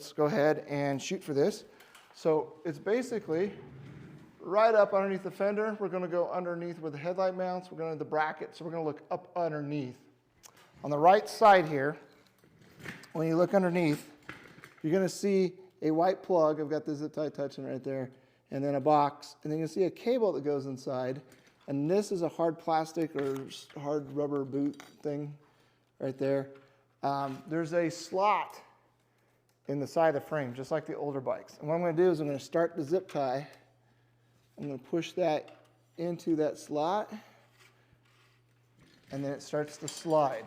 let's go ahead and shoot for this. So it's basically right up underneath the fender. We're going to go underneath where the headlight mounts. We're going to the bracket, so we're going to look up underneath. On the right side here, when you look underneath, you're going to see a white plug. I've got the zip tie touching right there, and then a box, and then you see a cable that goes inside, and this is a hard plastic or hard rubber boot thing right there. There's a slot in the side of the frame, just like the older bikes. And what I'm going to do is I'm going to start the zip tie. I'm going to push that into that slot, and then it starts to slide.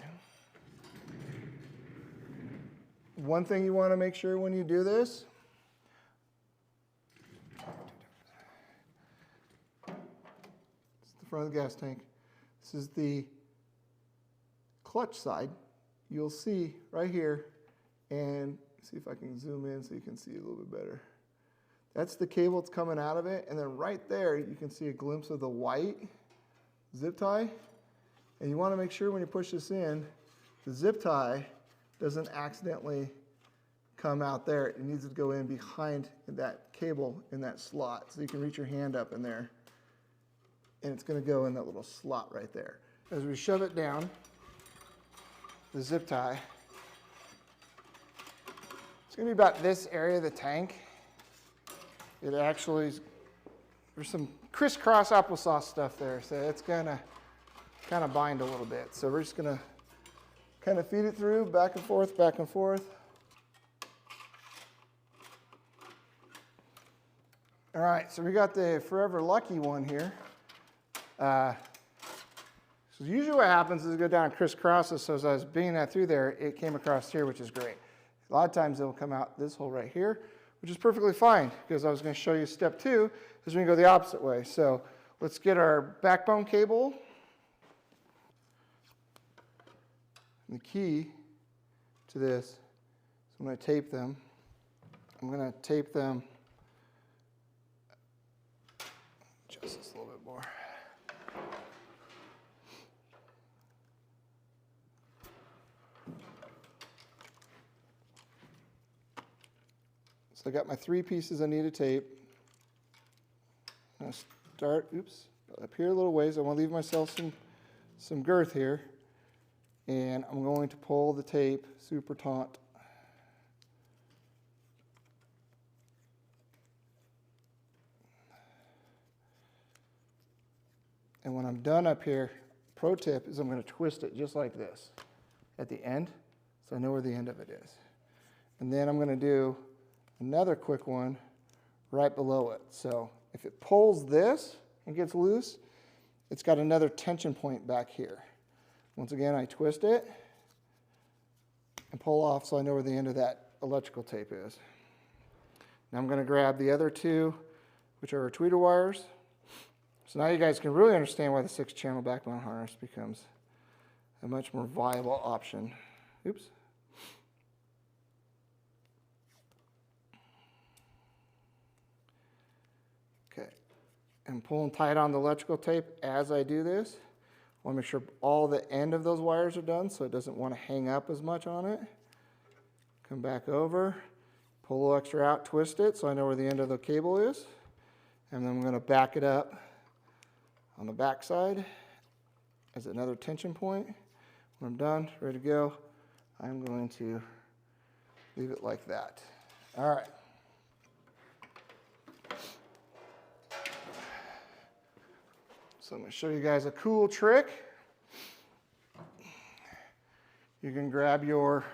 One thing you want to make sure when you do this, it's the front of the gas tank. This is the clutch side. You'll see right here, and see if I can zoom in so you can see a little bit better. That's the cable that's coming out of it, and then right there you can see a glimpse of the white zip tie. And you want to make sure when you push this in, the zip tie doesn't accidentally come out there. It needs to go in behind that cable in that slot, so you can reach your hand up in there, and it's going to go in that little slot right there. As we shove it down, the zip tie, it's going to be about this area of the tank. It actually, there's some crisscross applesauce stuff there, so it's going to kind of bind a little bit. So we're just going to kind of feed it through, back and forth, back and forth. All right, so we got the Forever Lucky one here. So usually what happens is it go down and crisscrosses, so as I was being that through there, it came across here, which is great. A lot of times it'll come out this hole right here, which is perfectly fine, because I was going to show you step 2 is when you go the opposite way. So let's get our backbone cable. And the key to this is I'm going to tape them. I'm going to tape them, adjust this a little bit more. So I got my 3 pieces I need to tape. I'm going to start, up here a little ways. I want to leave myself some girth here. And I'm going to pull the tape super taut. And when I'm done up here, pro tip is I'm going to twist it just like this at the end, so I know where the end of it is. And then I'm going to do another quick one right below it. So if it pulls this and gets loose, it's got another tension point back here. Once again, I twist it and pull off so I know where the end of that electrical tape is. Now I'm going to grab the other 2, which are our tweeter wires. So now you guys can really understand why the 6-channel backbone harness becomes a much more viable option. Oops. Okay. I'm pulling tight on the electrical tape as I do this. I want to make sure all the end of those wires are done so it doesn't want to hang up as much on it. Come back over, pull a little extra out, twist it so I know where the end of the cable is. And then I'm going to back it up on the back side as another tension point. When I'm done, ready to go, I'm going to leave it like that. All right. So I'm going to show you guys a cool trick. You can grab your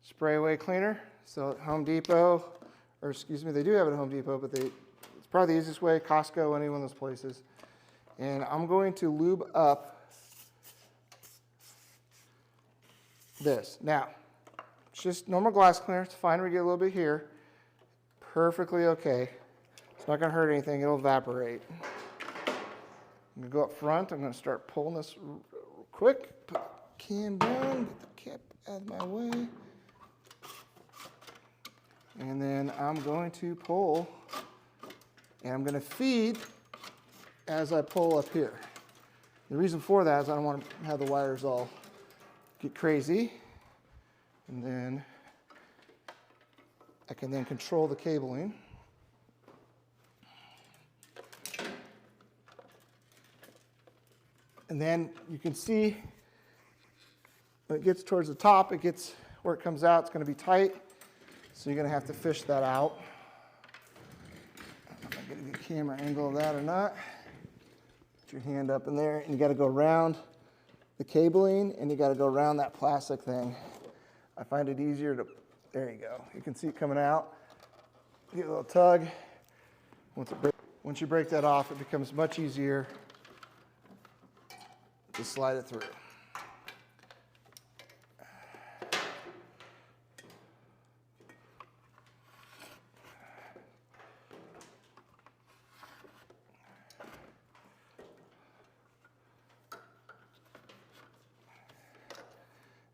spray away cleaner. So at Home Depot, or excuse me, they do have it at Home Depot, but it's probably the easiest way, Costco, any one of those places. And I'm going to lube up this. Now, it's just normal glass cleaner. It's fine we get a little bit here. Perfectly okay. It's not going to hurt anything. It'll evaporate. I'm going to go up front. I'm going to start pulling this real quick. Put the can down, get the cap out of my way. And then I'm going to pull, and I'm going to feed as I pull up here. The reason for that is I don't want to have the wires all get crazy. And then I can then control the cabling. And then you can see when it gets towards the top, it gets where it comes out, it's going to be tight. So you're going to have to fish that out. I don't know if I get a good camera angle of that or not. Put your hand up in there, and you got to go around the cabling, and you got to go around that plastic thing. I find it easier to, there you go. You can see it coming out. Get a little tug. Once you break that off, it becomes much easier to slide it through.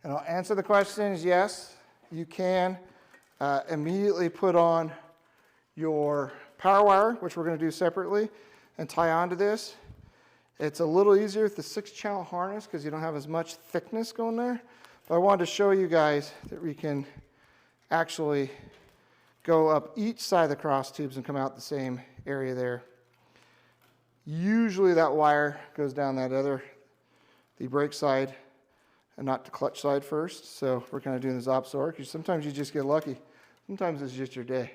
And I'll answer the questions. Yes, you can immediately put on your power wire, which we're going to do separately, and tie onto this. It's a little easier with the 6-channel harness because you don't have as much thickness going there. But I wanted to show you guys that we can actually go up each side of the cross tubes and come out the same area there. Usually that wire goes down the brake side, and not the clutch side first. So we're kind of doing this opposite order because sometimes you just get lucky. Sometimes it's just your day.